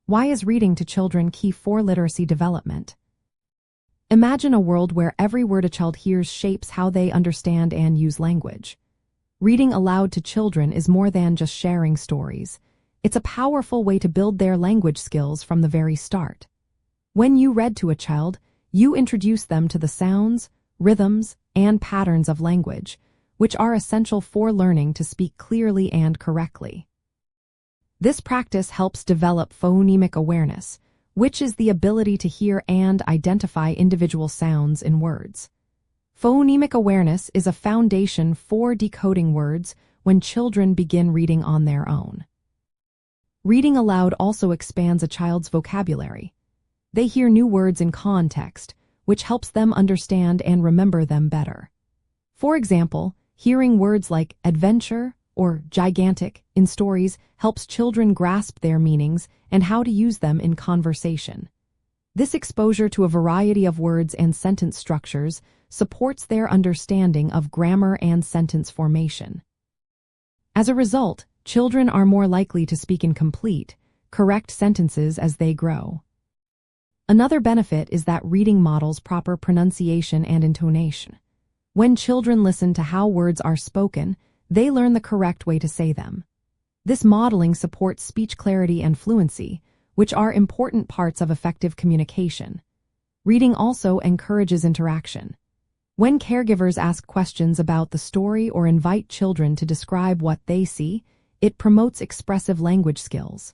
Why is reading to children key for literacy development? Imagine a world where every word a child hears shapes how they understand and use language. Reading aloud to children is more than just sharing stories. It's a powerful way to build their language skills from the very start. When you read to a child, you introduce them to the sounds, rhythms, and patterns of language, which are essential for learning to speak clearly and correctly. This practice helps develop phonemic awareness, which is the ability to hear and identify individual sounds in words. Phonemic awareness is a foundation for decoding words when children begin reading on their own. Reading aloud also expands a child's vocabulary. They hear new words in context, which helps them understand and remember them better. For example, hearing words like adventure or gigantic in stories helps children grasp their meanings and how to use them in conversation. This exposure to a variety of words and sentence structures supports their understanding of grammar and sentence formation. As a result, children are more likely to speak in complete, correct sentences as they grow. Another benefit is that reading models proper pronunciation and intonation. When children listen to how words are spoken, they learn the correct way to say them. This modeling supports speech clarity and fluency, which are important parts of effective communication. Reading also encourages interaction. When caregivers ask questions about the story or invite children to describe what they see, it promotes expressive language skills.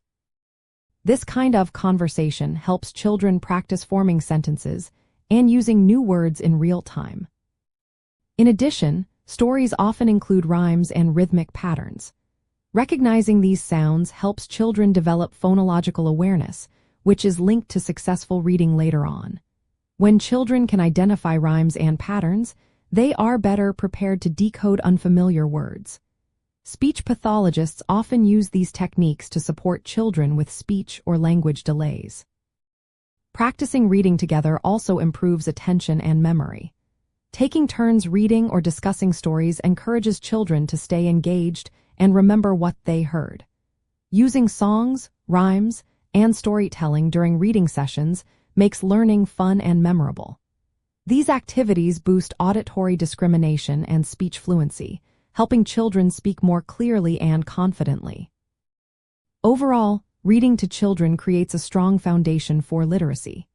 This kind of conversation helps children practice forming sentences and using new words in real time. In addition, stories often include rhymes and rhythmic patterns. Recognizing these sounds helps children develop phonological awareness, which is linked to successful reading later on. When children can identify rhymes and patterns, they are better prepared to decode unfamiliar words. Speech pathologists often use these techniques to support children with speech or language delays. Practicing reading together also improves attention and memory. Taking turns reading or discussing stories encourages children to stay engaged and remember what they heard. Using songs, rhymes, and storytelling during reading sessions makes learning fun and memorable. These activities boost auditory discrimination and speech fluency, helping children speak more clearly and confidently. Overall, reading to children creates a strong foundation for literacy.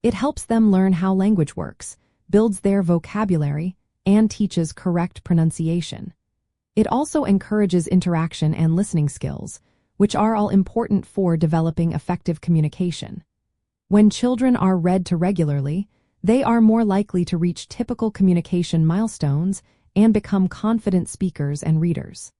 It helps them learn how language works, builds their vocabulary, and teaches correct pronunciation. It also encourages interaction and listening skills, which are all important for developing effective communication. When children are read to regularly, they are more likely to reach typical communication milestones and become confident speakers and readers.